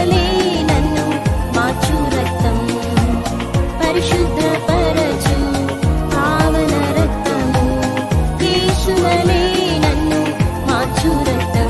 యేసువలే నన్ను మార్చు రక్తం పరిశుద్ధపరచు పావన రక్తము యేసువలే నన్ను మార్చు రక్తం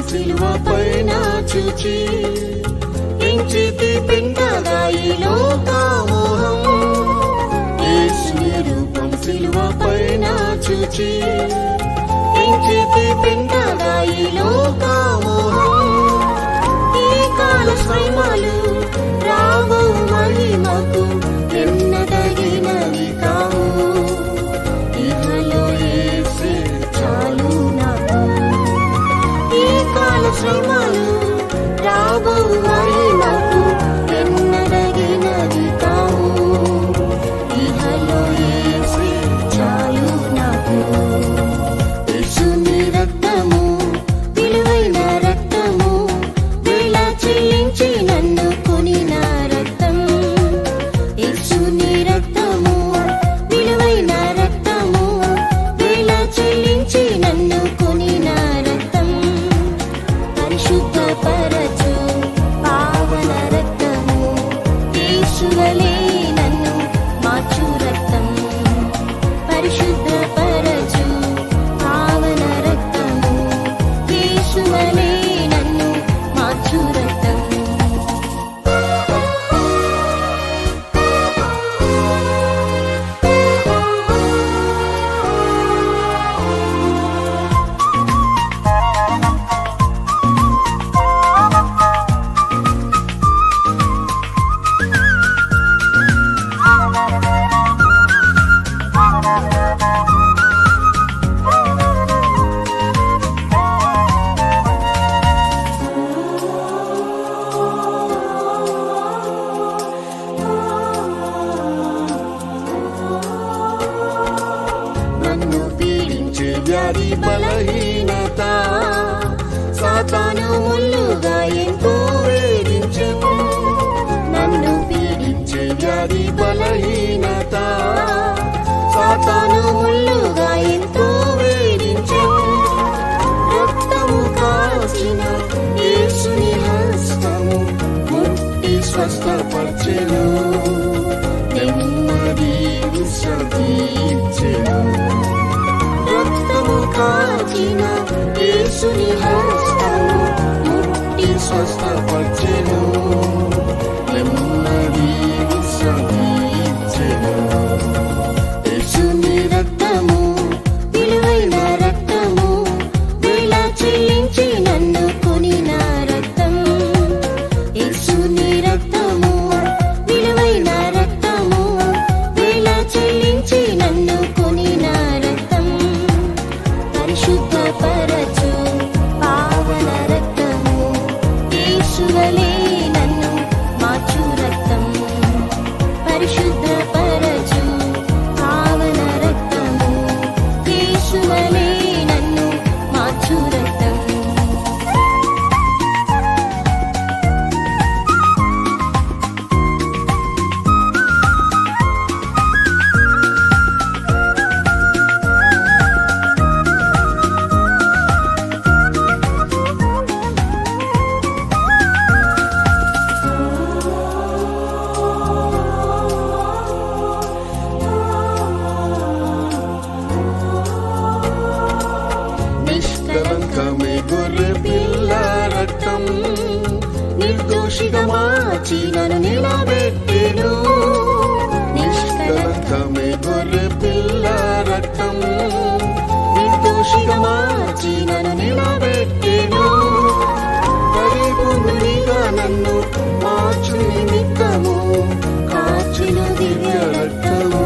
సిలువపైన చూచి ఎంచితి పెండగా ఈ లోకమోహం యేసుని రూపం సిలువపైన చూచి ఎంచితి పెండగా ఈ లోకమోహం ఈ కాల శ్రమలు రావు మహిమకు ఎన్నదగినవి కావు ఇహలో యేసే చాలు నాకు శ్రమలు రాబో మహిమకు ఎన్నదగినది కావు ఇహలో యేసే చాలు నాకు యేసుని రక్తము విలువైన రక్తము వేల చెల్లించి నన్ను కొనిన రక్తం యేసుని రక్తము విలువైన రక్తము వేల చెల్లించి నన్ను కొనిన రక్తం పరిశుద్ధపరచు పావన రక్తము యేసువలే నన్ను మార్చు రక్తం పరిశుద్ధపరచు పావన రక్తము యేసువలే నన్ను మార్చు రక్తం నన్ను పీడించే వ్యాధి బలహీనత సాతాను ముల్లుగా ఎంతో వేధించెను నన్ను పీడించే వ్యాధి బలహీనత సాతాను ముల్లుగా ఎంతో వేధించెను రక్తము కాచిన యేసుని హస్తము ముట్టి స్వస్థపరచెను నెమ్మది విశ్రాంతి ఇచ్చెను రక్తము కాచిన యేసుని హస్తము ముట్టి స్వస్థపరచెను నెమ్మది విశ్రాంతి ఇచ్చెను యేసుని రక్తము విలువైన రక్తము వేల చెల్లించి నన్ను కొనిన రక్తం యేసుని రక్తము విలువైన రక్తము వేల చెల్లించి నన్ను కొనిన రక్తం పరిశుద్ధపరచు పావన రక్తము యేసువలే నన్ను మార్చు రక్తం పరిశుద్ధపరచు పావన రక్తము యేసువలే నన్ను మార్చు రక్తం నిష్కలంకమే గొర్రె పిల్ల రక్తం నిర్దోషిగా మార్చి నన్ను నిలబెట్టెను నిష్కలంకమే గొర్రె పిల్ల రక్తం నిర్దోషిగా మార్చి నన్ను నిలబెట్టెను పరిపూర్ణునిగా నన్ను మార్చు నిమిత్తము కాచును దివ్య రక్తము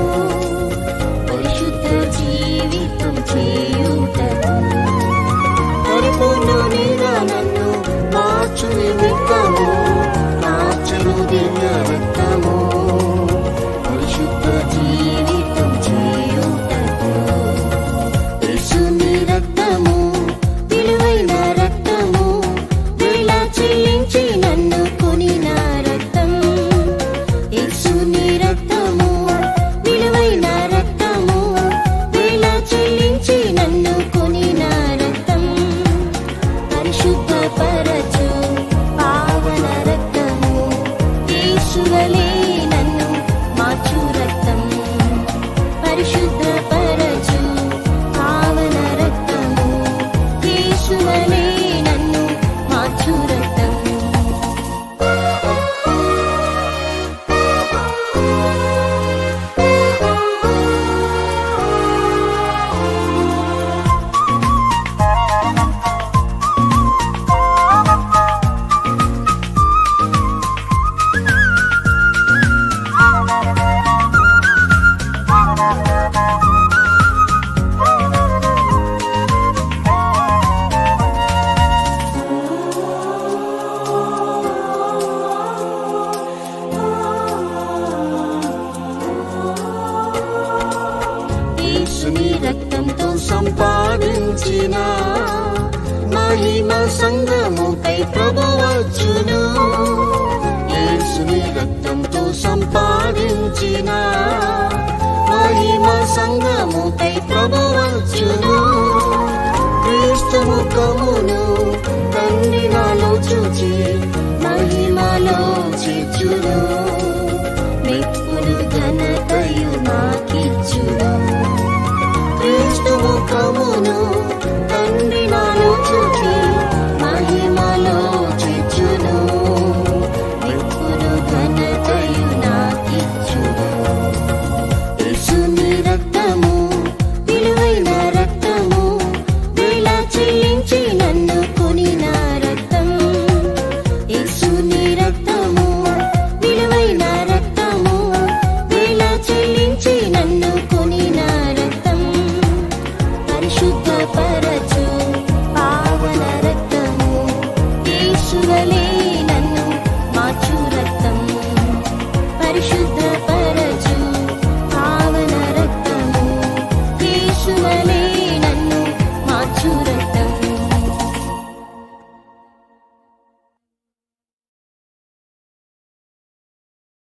పరిశుద్ధ జీవితం చేయుటకు పరిపూర్ణునిగా నన్ను మార్చు నిమిత్తము యేసువలే నన్ను మార్చు రక్తం పరిశుద్ధపరచు పావన రక్తము యేసువలే నన్ను మార్చు రక్తం యేసుని రక్తంతో సంపాదించిన మహిమ సంగముపై ప్రభు వచ్చును. యేసుని